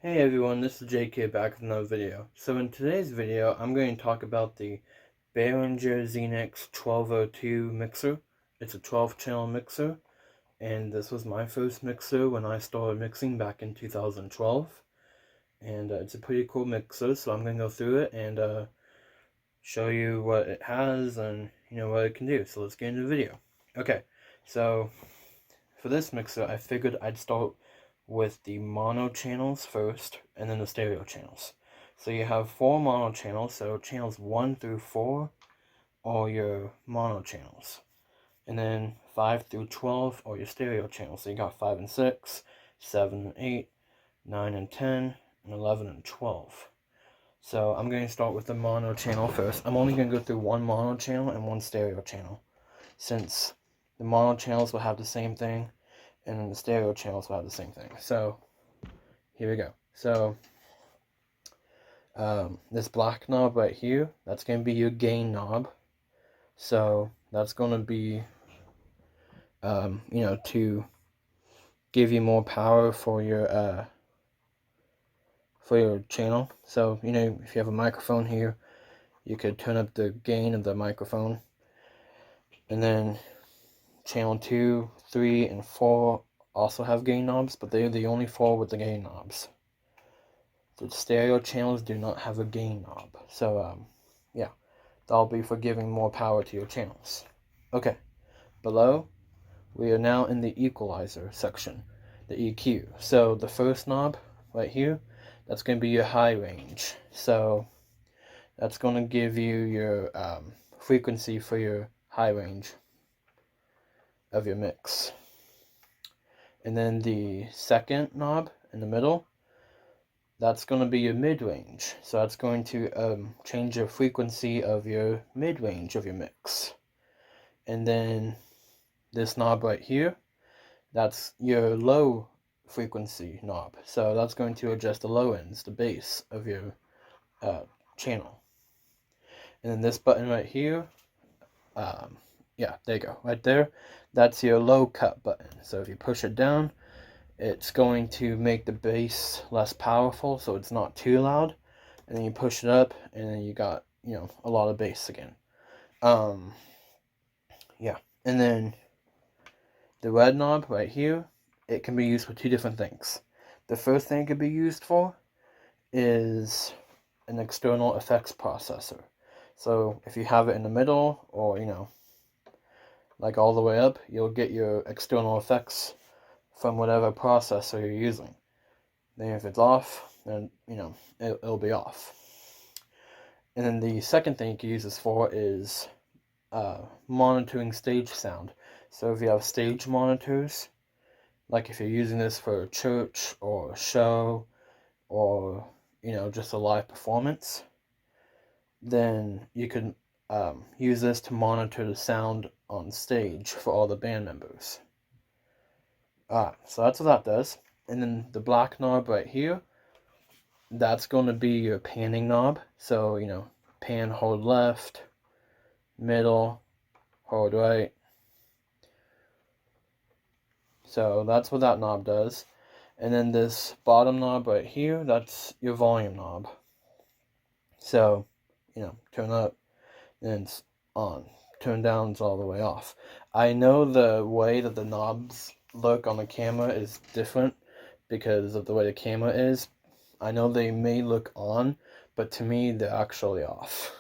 Hey everyone, this is JK back with another video. So in today's video, I'm going to talk about the Behringer XENYX 1202 mixer. It's a 12 channel mixer, and this was my first mixer when I started mixing back in 2012. And it's a pretty cool mixer, so I'm going to go through it and show you what it has and what it can do. So let's get into the video. Okay, so for this mixer, I figured I'd start with the mono channels first, and then the stereo channels. So you have 4 mono channels, so channels 1 through 4 are your mono channels. And then 5 through 12 are your stereo channels. So you got 5 and 6, 7 and 8, 9 and 10, and 11 and 12. So I'm going to start with the mono channel first. I'm only going to go through one mono channel and one stereo channel, since the mono channels will have the same thing, and then the stereo channels will have the same thing. So here we go. So this black knob right here, that's going to be your gain knob. So that's going to be to give you more power for your channel. So if you have a microphone here, you could turn up the gain of the microphone. And then channel 2, 3, and 4 also have gain knobs, but they're the only 4 with the gain knobs. The stereo channels do not have a gain knob. So yeah, that'll be for giving more power to your channels. Okay, below, we are now in the equalizer section, the EQ. So the first knob right here, that's going to be your high range. So that's going to give you your frequency for your high range of your mix. And then the second knob in the middle, that's going to be your mid-range. So that's going to change the frequency of your mid-range of your mix. And then this knob right here, that's your low frequency knob. So that's going to adjust the low ends, the bass of your channel. And then this button right here, yeah, there you go, right there, that's your low cut button. So if you push it down, it's going to make the bass less powerful, so it's not too loud. And then you push it up, and then you got, a lot of bass again. Yeah. And then the red knob right here, it can be used for 2 different things. The first thing it could be used for is an external effects processor. So if you have it in the middle, or like all the way up, you'll get your external effects from whatever processor you're using. Then if it's off, then it'll be off. And then the second thing you can use this for is monitoring stage sound. So if you have stage monitors, like if you're using this for a church or a show, or just a live performance, then you can use this to monitor the sound on stage for all the band members. So that's what that does. And then the black knob right here, that's going to be your panning knob. So pan, hold left, middle, hold right. So that's what that knob does. And then this bottom knob right here, that's your volume knob. So turn up, and it's on. Turn down, it's all the way off. I know the way that the knobs look on the camera is different because of the way the camera is. I know they may look on, but to me they're actually off.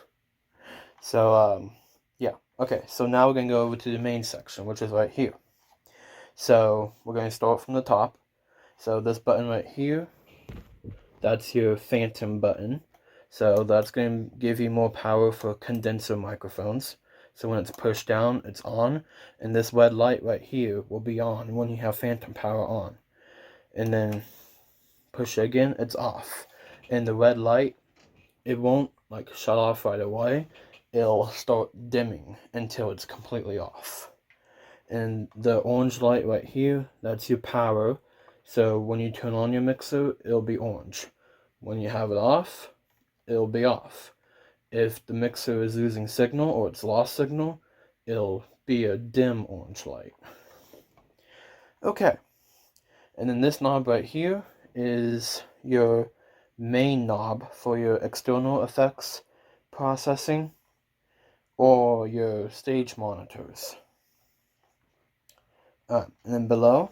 So yeah, okay, so now we're going to go over to the main section, which is right here. So we're going to start from the top. So this button right here, that's your phantom button. So that's going to give you more power for condenser microphones. So when it's pushed down, it's on. And this red light right here will be on when you have phantom power on. And then push it again, it's off. And the red light, it won't shut off right away. It'll start dimming until it's completely off. And the orange light right here, that's your power. So when you turn on your mixer, it'll be orange. When you have it off, it'll be off. If the mixer is losing signal or it's lost signal, it'll be a dim orange light. Okay. And then this knob right here is your main knob for your external effects processing or your stage monitors. And then below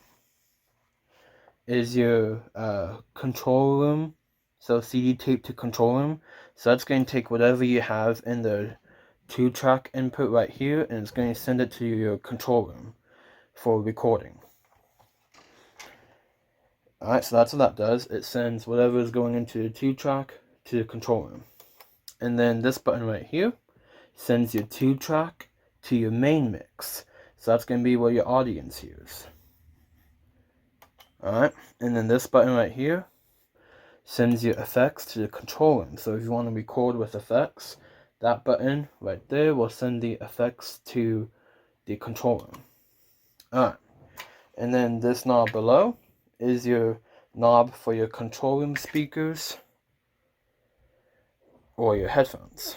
is your control room, so CD tape to control room. So that's going to take whatever you have in the 2-track input right here, and it's going to send it to your control room for recording. Alright, so that's what that does. It sends whatever is going into the 2-track to the control room. And then this button right here sends your 2-track to your main mix. So that's going to be what your audience hears. Alright, and then this button right here sends your effects to the control room. So if you want to record with effects, that button right there will send the effects to the control room. Alright, and then this knob below is your knob for your control room speakers or your headphones.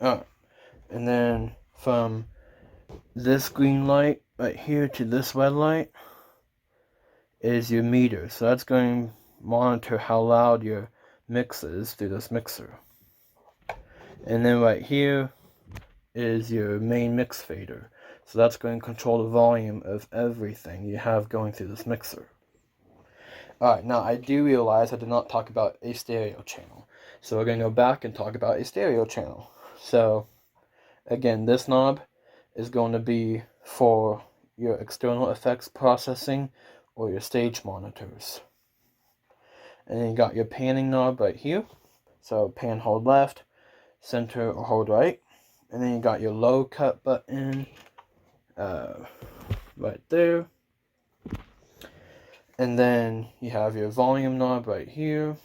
Alright, and then from this green light right here to this red light is your meter. So that's going to monitor how loud your mix is through this mixer. And then right here is your main mix fader. So that's going to control the volume of everything you have going through this mixer. Alright, now I do realize I did not talk about a stereo channel. So we're going to go back and talk about a stereo channel. So again, this knob is going to be for your external effects processing or your stage monitors. And then you got your panning knob right here. So pan, hold left, center, or hold right. And then you got your low cut button right there. And then you have your volume knob right here.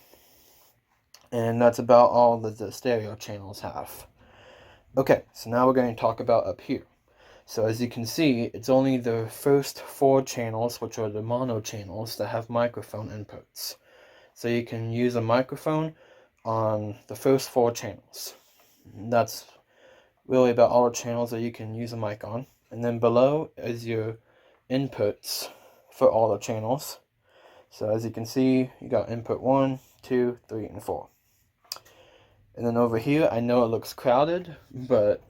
And that's about all that the stereo channels have. Okay, so now we're going to talk about up here. So as you can see, it's only the first 4 channels, which are the mono channels, that have microphone inputs. So you can use a microphone on the first 4 channels. That's really about all the channels that you can use a mic on. And then below is your inputs for all the channels. So as you can see, you got input 1, 2, 3, and 4. And then over here, I know it looks crowded, but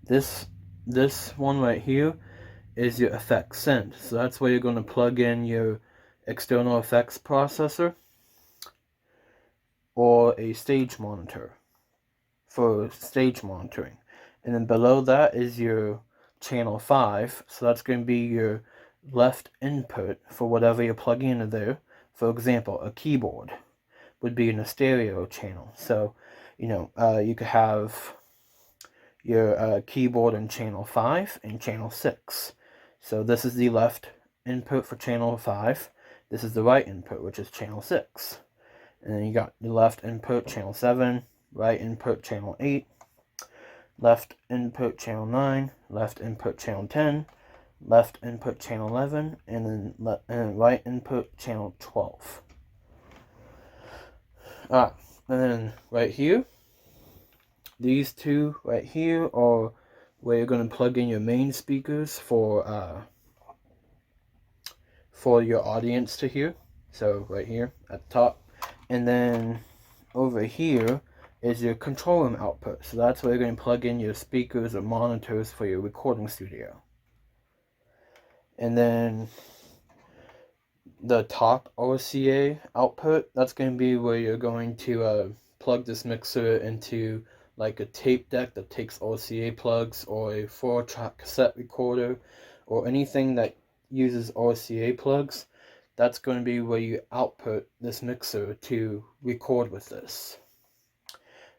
this one right here is your effects send. So that's where you're going to plug in your external effects processor or a stage monitor for stage monitoring. And then below that is your channel 5. So that's going to be your left input for whatever you're plugging into there. For example, a keyboard would be in a stereo channel. So, you could have your keyboard in channel 5 and channel 6. So this is the left input for channel 5. This is the right input, which is channel 6. And then you got the left input, channel 7, right input, channel 8, left input, channel 9, left input, channel 10, left input, channel 11, and then right input, channel 12. And then right here, these two right here are where you're going to plug in your main speakers for your audience to hear. So right here at the top. And then over here is your control room output. So that's where you're going to plug in your speakers or monitors for your recording studio. And then the top OCA output, that's going to be where you're going to plug this mixer into like a tape deck that takes OCA plugs, or a 4-track cassette recorder, or anything that uses OCA plugs. That's going to be where you output this mixer to record with this.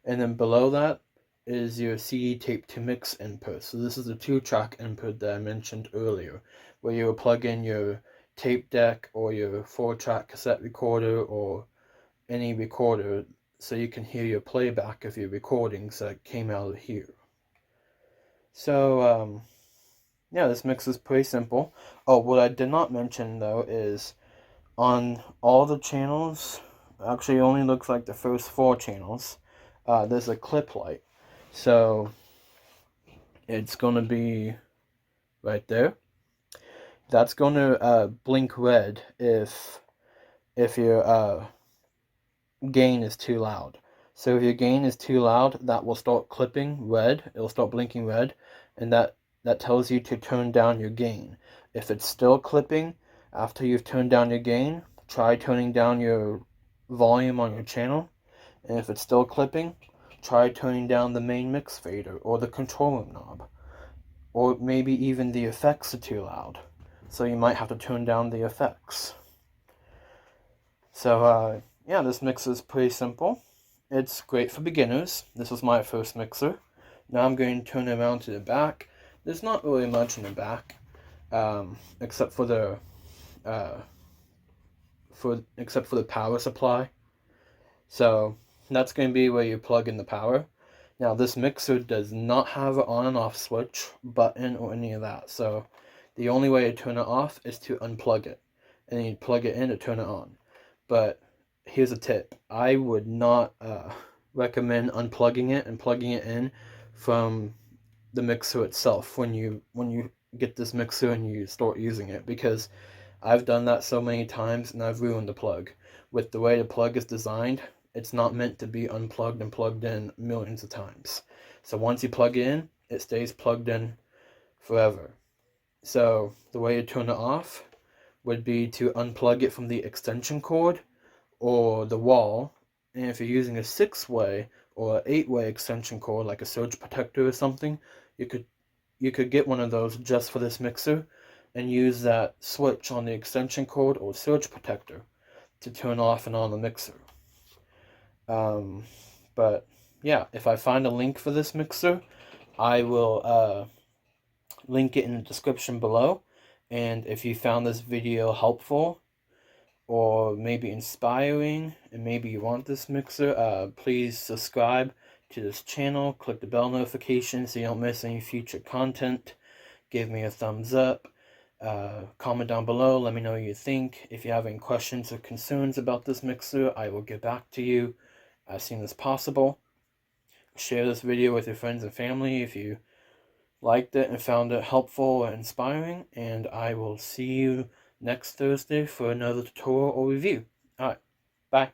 And then below that is your CD tape to mix input. So this is the 2-track input that I mentioned earlier, where you will plug in your tape deck or your 4-track cassette recorder or any recorder so you can hear your playback of your recordings that came out of here. So, yeah, this mix is pretty simple. Oh, what I did not mention, though, is on all the channels, actually it only looks like the first 4 channels, there's a clip light. So, it's going to be right there. that's going to blink red if your gain is too loud. So if your gain is too loud, that will start clipping red. It'll start blinking red, and that tells you to turn down your gain. If it's still clipping after you've turned down your gain, try turning down your volume on your channel. And if it's still clipping, try turning down the main mix fader or the control room knob. Or maybe even the effects are too loud. So you might have to turn down the effects. So yeah, this mixer is pretty simple. It's great for beginners. This was my first mixer. Now I'm going to turn it around to the back. There's not really much in the back, except for the power supply. So that's going to be where you plug in the power. Now this mixer does not have an on and off switch, button, or any of that. So the only way to turn it off is to unplug it, and then you plug it in to turn it on. But here's a tip: I would not recommend unplugging it and plugging it in from the mixer itself when you get this mixer and you start using it, because I've done that so many times and I've ruined the plug. With the way the plug is designed, it's not meant to be unplugged and plugged in millions of times. So once you plug it in, it stays plugged in forever. So the way to turn it off would be to unplug it from the extension cord or the wall. And if you're using a 6-way or 8-way extension cord, like a surge protector or something, you could get one of those just for this mixer and use that switch on the extension cord or surge protector to turn off and on the mixer. But yeah, if I find a link for this mixer, I will link it in the description below. And if you found this video helpful or maybe inspiring, and maybe you want this mixer, please subscribe to this channel, click the bell notification so you don't miss any future content. Give me a thumbs up, comment down below, let me know what you think. If you have any questions or concerns about this mixer, I will get back to you as soon as possible. Share this video with your friends and family if you liked it and found it helpful or inspiring, and I will see you next Thursday for another tutorial or review. Alright, bye.